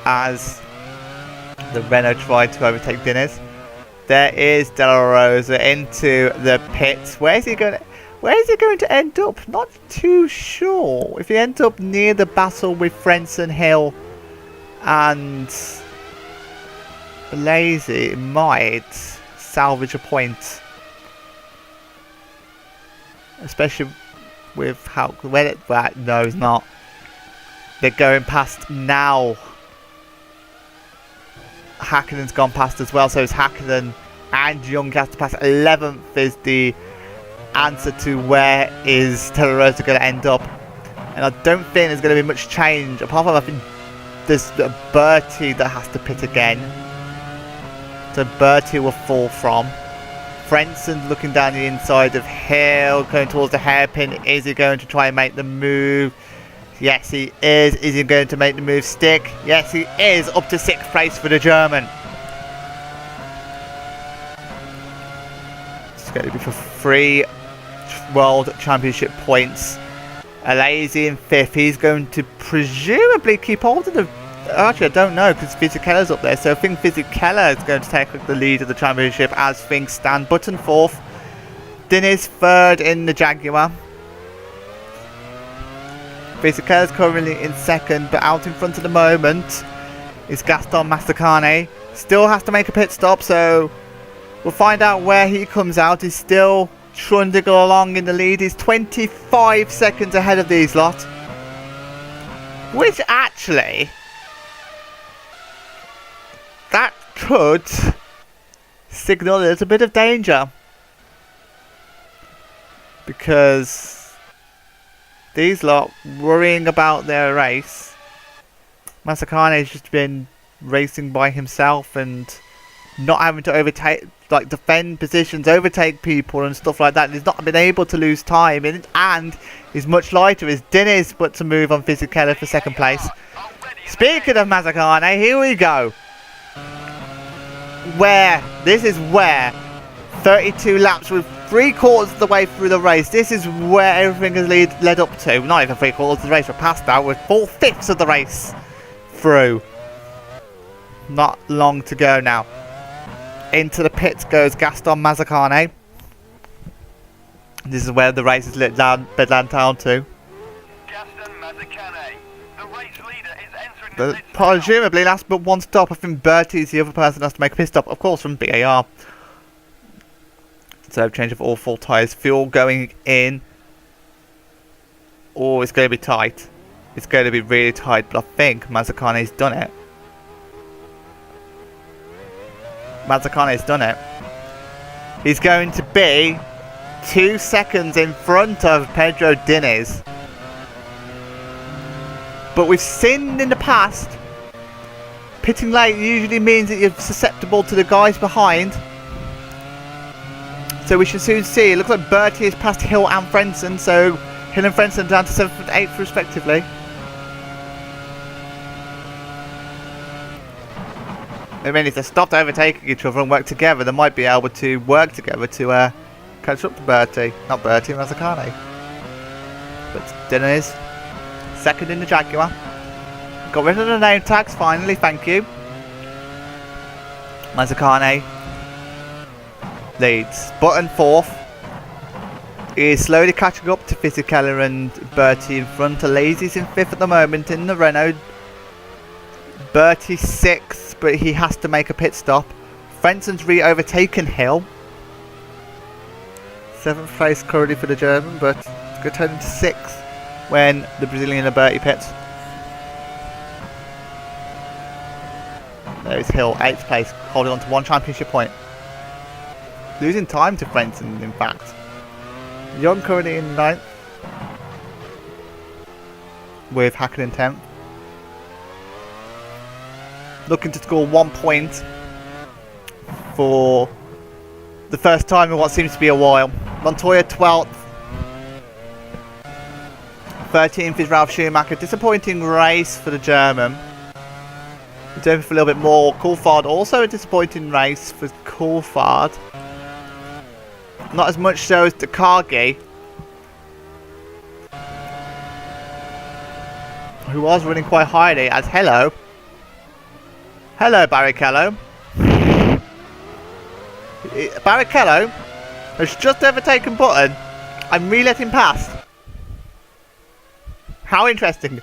as the Renault tried to overtake Dinny's. There is De La Rosa into the pits. Where is he going to end up? Not too sure. If he ends up near the battle with Frentzen, Hill and Lazy, it might salvage a point. Especially with how... no, it's not. They're going past now. Hakkinen's gone past as well, so it's Hakkinen and Young has to pass. 11th is the answer to where is De La Rosa going to end up. And I don't think there's going to be much change. Apart from, I think there's Bertie that has to pit again. So Bertie will fall from. Frentzen looking down the inside of Hill, going towards the hairpin. Is he going to try and make the move? Yes, he is. Is he going to make the move stick? Yes, he is. Up to 6th place for the German. It's going to be for 3 World Championship points. Alazy in 5th. He's going to presumably keep hold of the... Actually, I don't know, because Fisichella's up there. So I think Fisichella is going to take the lead of the championship as things stand. Button 4th. Dinny's 3rd in the Jaguar. Fisichella's currently in 2nd, but out in front at the moment is Gaston Mazzacane. Still has to make a pit stop, so we'll find out where he comes out. He's still trundling along in the lead. He's 25 seconds ahead of these lot. Which actually, that could signal a little bit of danger. Because these lot worrying about their race. Mazzacane has just been racing by himself and not having to overtake, like defend positions, overtake people and stuff like that. He's not been able to lose time, and he's much lighter. His Dinny's but to move on Fisichella for 2nd place. Speaking of Mazzacane, here we go. This is where 32 laps with 3/4 of the way through the race. This is where everything has led up to. Not even 3/4 of the race, we're past that. We're 4/5 of the race through. Not long to go now. Into the pits goes Gaston Mazzacane. This is where the race is led down to. Gaston Mazzacane, the race leader, is entering the pit. Presumably last but one stop. I think Bertie's the other person that has to make a pit stop, of course, from BAR. So change of all 4 tyres. Fuel going in. Oh, it's going to be tight. It's going to be really tight, but I think Mazzacane's done it. Mazzacane's done it. He's going to be 2 seconds in front of Pedro Dinny's. But we've seen in the past Pitting late usually means that you're susceptible to the guys behind. So we should soon see. It looks like Bertie has passed Hill and Frentzen, so Hill and Frentzen down to 7th and 8th respectively. I mean, if they stopped overtaking each other and worked together, they might be able to work together to catch up to Bertie. Not Bertie, Mazzacane. But Dennis, second in the Jaguar. Got rid of the name tags finally, thank you. Mazzacane leads. Button 4th. He is slowly catching up to Fisichella and Bertie in front. Lazy's in 5th at the moment in the Renault. Bertie 6th, but he has to make a pit stop. Frentzen's re-overtaken Hill. 7th place currently for the German, but it's going to turn into 6th when the Brazilian and Bertie pits. There's Hill, 8th place, holding on to 1 championship point. Losing time to Frentzen, in fact. Young currently in 9th. With Hakkinen 10th. Looking to score 1 point for the first time in what seems to be a while. Montoya 12th. 13th is Ralf Schumacher. Disappointing race for the German. He's over for a little bit more. Coulthard also a disappointing race for Coulthard. Not as much so as Takagi, who was running quite highly as Hello. Hello, Barrichello. Barrichello has just overtaken Button and re-let him past. How interesting.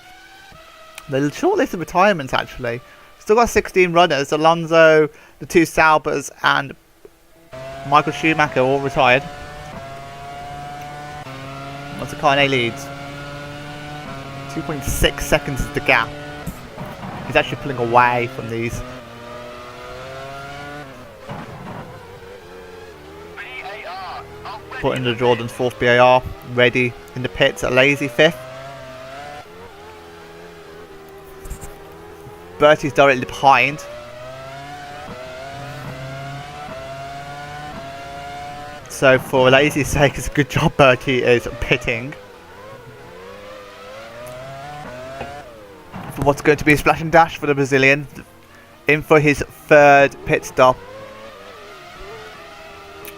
The short list of retirements actually. Still got 16 runners. Alonso, the 2 Saubers and Michael Schumacher all retired. Mazzacane leads. 2.6 seconds is the gap. He's actually pulling away from these. Put in the Jordan's 4th BAR. Ready in the pits at Lazy 5th. Bertie's directly behind. So for Lazy's sake, it's a good job Bertie is pitting. For what's going to be a splash and dash for the Brazilian. In for his 3rd pit stop.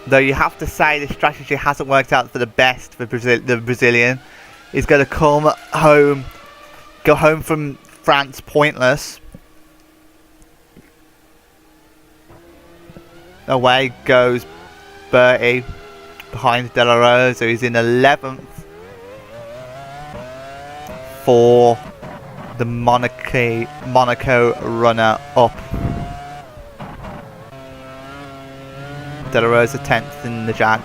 Though you have to say the strategy hasn't worked out for the best for the Brazilian. He's going to come home, go home from France pointless. Away goes Bertie behind De La Rosa. He's in 11th for the Monaco runner up. De La Rosa 10th in the Jag.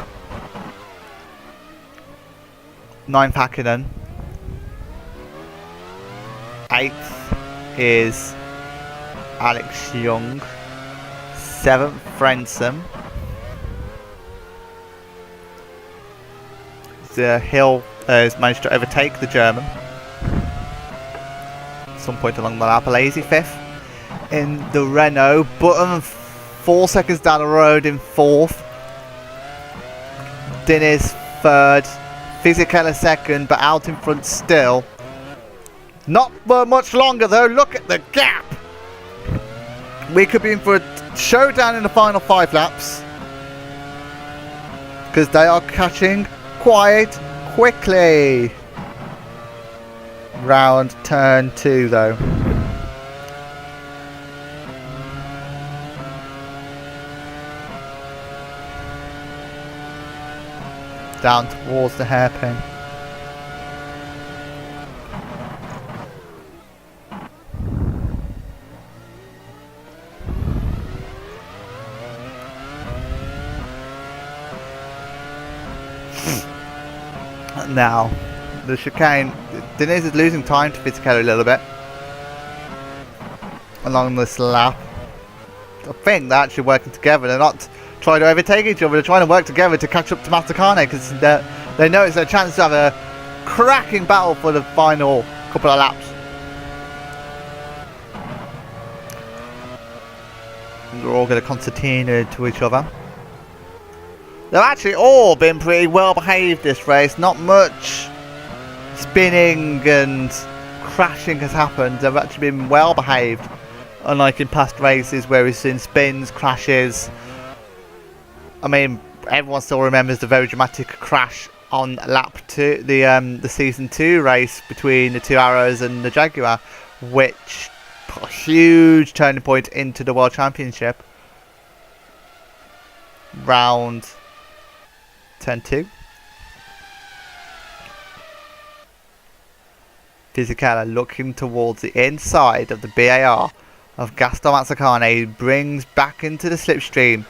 9th Hakkinen. 8th is Alex Young. 7th Frentzen. The Hill has managed to overtake the German at some point along the lap. Lazy 5th in the Renault. Button 4 seconds down the road in 4th. Diniz 3rd. Fisichella 2nd, but out in front still. Not for much longer though. Look at the gap. We could be in for a showdown in the final 5 laps, because they are catching quite quickly. Round turn 2 though. Down towards the hairpin. Now, the chicane, Diniz is losing time to Fisichella a little bit along this lap. I think they're actually working together. They're not trying to overtake each other. They're trying to work together to catch up to Mazzacane, because they know it's their chance to have a cracking battle for the final couple of laps. They're all going to concertina to each other. They've actually all been pretty well behaved this race. Not much spinning and crashing has happened. They've actually been well behaved, unlike in past races where we've seen spins, crashes. I mean, everyone still remembers the very dramatic crash on lap 2, the season 2 race between the 2 Arrows and the Jaguar, which put a huge turning point into the World Championship. Round turn 2. Fisichella looking towards the inside of the BAR of Gaston Mazzacane, brings back into the slipstream.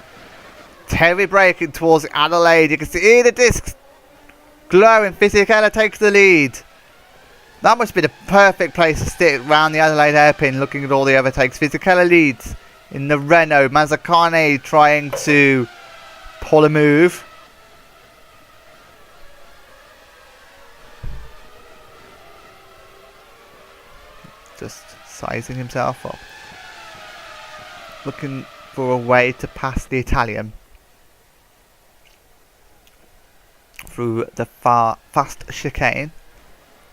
Heavy braking towards Adelaide. You can see the discs glowing. Fisichella takes the lead. That must be the perfect place to stick around the Adelaide hairpin, looking at all the overtakes. Fisichella leads in the Renault. Mazzacane trying to pull a move. Just sizing himself up. Looking for a way to pass the Italian through the fast chicane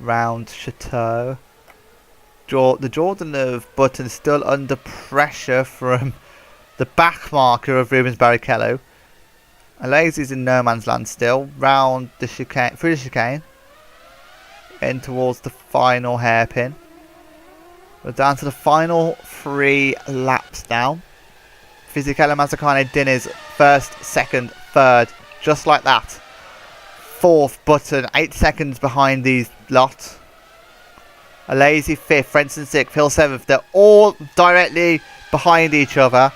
round Chateau. The Jordan of Button still under pressure from the back marker of Rubens Barrichello. Alazy's in no man's land still. Round the chicane, through the chicane, in towards the final hairpin. We're down to the final 3 laps now. Fisichella, Mazzacane, Diniz, first, second, third, just like that. Fourth, Button, 8 seconds behind these lot. Alazy 5th, Frentzen 6th, Hill 7th. They're all directly behind each other.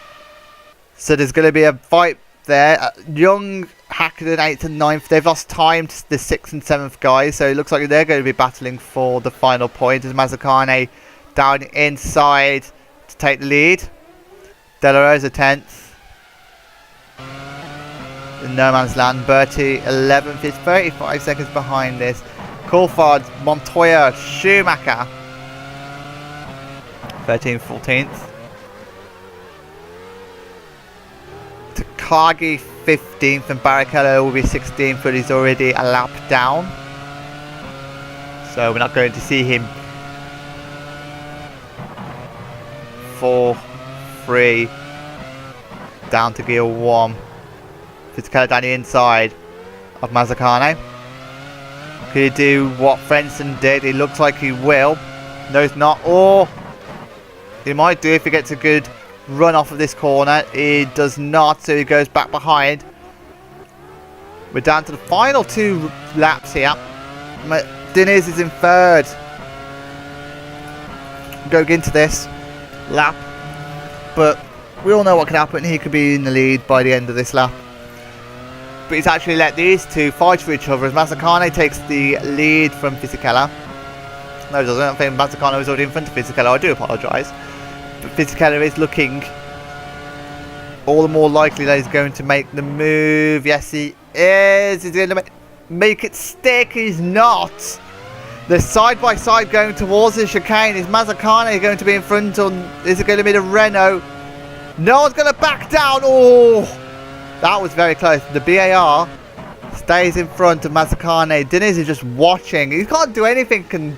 So there's going to be a fight there. Young, Hackenden 8th and 9th. They've lost time to the 6th and 7th guys. So it looks like they're going to be battling for the final point as Mazzacane down inside to take the lead. De La Rosa 10th. In no man's land. Bertie 11th is 35 seconds behind this. Coulthard, Montoya, Schumacher 13th, 14th. Takagi 15th and Barrichello will be 16th, but he's already a lap down. So we're not going to see him 4, 3 down to gear 1. Fisichella down the inside of Mazzacane. Could he do what Frentzen did? It looks like he will. No, he's not. Or he might do if he gets a good run off of this corner. He does not, so he goes back behind. We're down to the final 2 laps here. Diniz is in third. Going into this lap, but we all know what can happen. He could be in the lead by the end of this lap, but he's actually let these two fight for each other as Mazzacane takes the lead from Fisichella. No, he doesn't. I think Mazzacane was already in front of Fisichella. I do apologise, but Fisichella is looking all the more likely that he's going to make the move. Yes, he is. He's going to make it stick. He's not. They're side by side going towards the chicane. Is Mazzacane going to be in front, or is it going to be the Renault? No one's going to back down. Oh, that was very close. The BAR stays in front of Mazzacane. Diniz is just watching. He can't do anything, can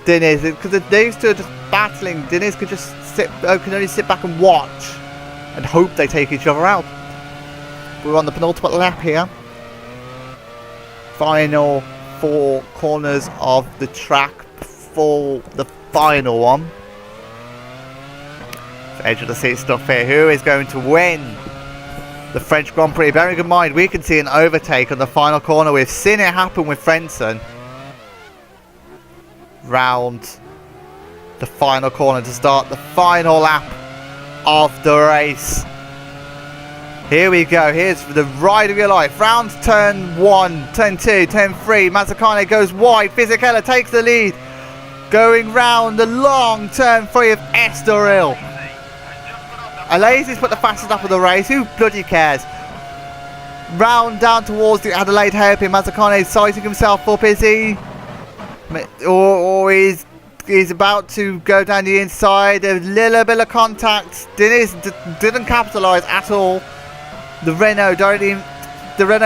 Diniz, because these two are just battling. Diniz could just can only sit back and watch and hope they take each other out. We're on the penultimate lap here. Final 4 corners of the track for the final one. So edge of the seat stuff here. Who is going to win the French Grand Prix? Bearing in mind we can see an overtake on the final corner. We've seen it happen with Frentzen. Round the final corner to start the final lap of the race. Here we go. Here's the ride of your life. Round turn 1, turn 2, turn 3. Mazzacane goes wide. Fisichella takes the lead. Going round the long turn 3 of Estoril. Alazy's put the fastest lap of the race. Who bloody cares? Round down towards the Adelaide hairpin. Mazzacane sizing himself up. Is he? Or he's He's about to go down the inside. A little bit of contact. Dennis didn't capitalise at all. The Renault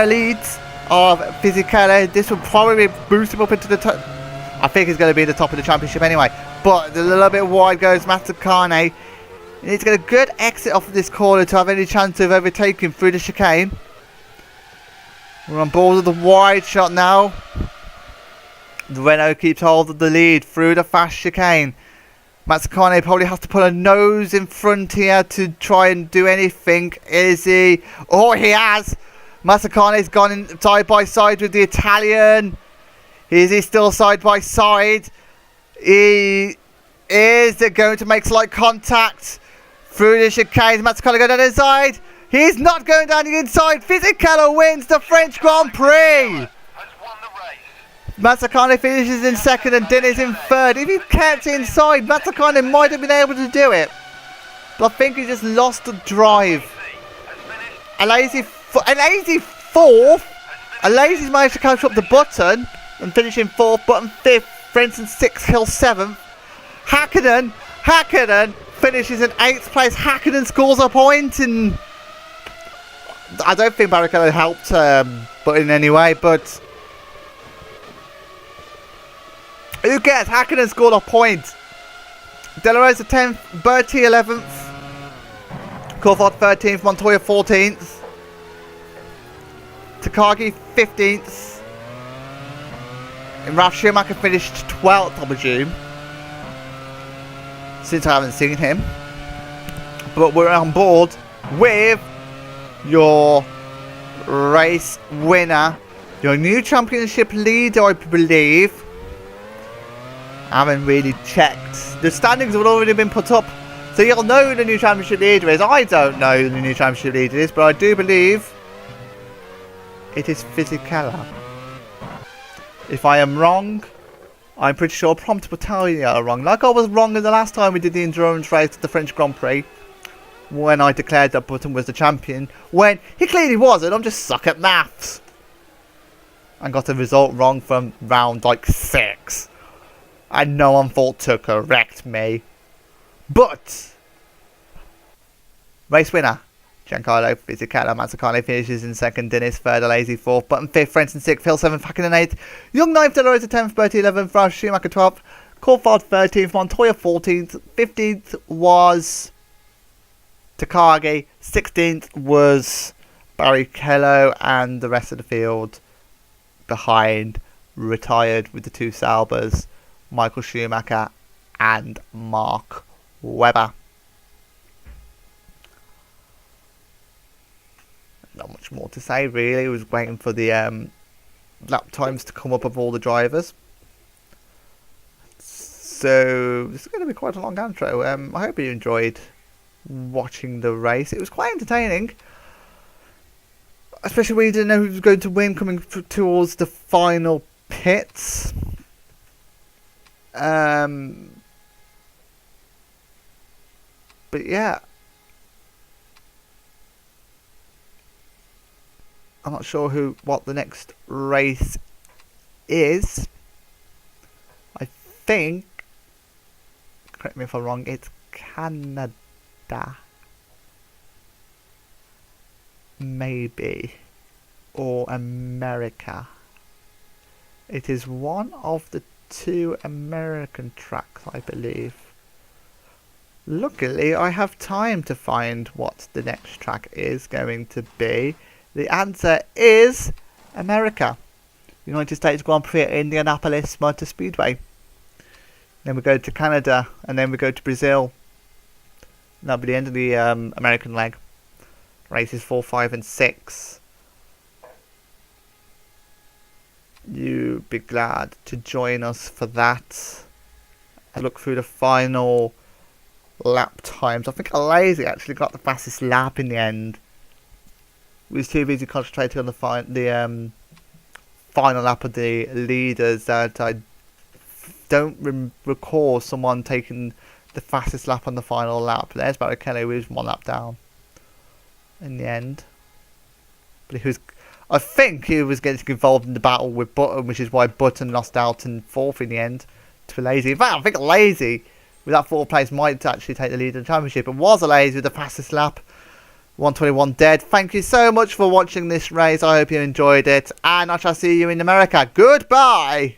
leads of Fisichella. This will probably boost him up into the top. I think he's going to be at the top of the championship anyway. But a little bit wide goes Takagi. He needs to get a good exit off of this corner to have any chance of overtaking through the chicane. We're on board with the wide shot now. The Renault keeps hold of the lead through the fast chicane. Takagi probably has to put a nose in front here to try and do anything. Is he? Oh, he has. Takagi's gone in side by side with the Italian. Is he still side by side? He is going to make slight contact through the chicane. Takagi going down the inside. He's not going down the inside. Fisichella wins the French Grand Prix. Takagi finishes in second and Dennis in third. If he kept inside, Takagi might have been able to do it. But I think he just lost the drive. A lazy fourth. A lazy's managed to catch up the button and finish in fourth. Button fifth. Frentzen sixth. Hill seventh. Hakkinen finishes in eighth place. Hakkinen scores a point, and I don't think Barrichello helped but in any way, but who cares? Hakkinen scored a point. De La Rosa 10th, Bertie 11th, Coulthard 13th, Montoya 14th, Takagi 15th, and Ralf Schumacher finished 12th, I presume, since I haven't seen him. But we're on board with your race winner, your new championship leader, I believe. I haven't really checked. The standings have already been put up, so you'll know who the new championship leader is. I don't know who the new championship leader is, but I do believe it is Fisichella. If I am wrong, I'm pretty sure Prompt will tell you I'm wrong. Like I was wrong in the last time we did the endurance race at the French Grand Prix, when I declared that Button was the champion, when he clearly wasn't. I'm just suck at maths. And got the result wrong from round like 6. And no one thought to correct me. But race winner, Giancarlo Fisichella. Takagi finishes in second, Dennis third, Lazy fourth, Button fifth, Frentzen sixth, Hill seventh, Hakkinen eighth, Young ninth, De La Rosa 10th, Bertie 11th, Ralf Schumacher 12th, Coulthard 13th, Montoya 14th, 15th was Takagi, 16th was Barrichello, and the rest of the field behind retired with the two Saubers, Michael Schumacher and Mark Webber. Not much more to say really. I was waiting for the lap times to come up of all the drivers. So this is going to be quite a long intro. I hope you enjoyed watching the race. It was quite entertaining, especially when you didn't know who was going to win coming towards the final pits. But yeah, I'm not sure what the next race is. I think, correct me if I'm wrong, it's Canada. Maybe. Or America. It is one of the two American tracks, I believe. Luckily, I have time to find what the next track is going to be. The answer is America. United States Grand Prix at Indianapolis Motor Speedway. Then we go to Canada, and then we go to Brazil. That'll be the end of the American leg. Races 4, 5 and 6. You'd be glad to join us for that. I look through the final lap times. I think Lazy actually got the fastest lap in the end. We was too busy concentrating on the final lap of the leaders that I don't recall someone taking the fastest lap on the final lap. There's Barrichello, who was 1 lap down in the end. But I think he was getting involved in the battle with Button, which is why Button lost out in 4th in the end to Lazy. In fact, I think Lazy with that 4th place might actually take the lead in the championship. It was a Lazy with the fastest lap. 121 dead. Thank you so much for watching this race. I hope you enjoyed it. And I shall see you in America. Goodbye.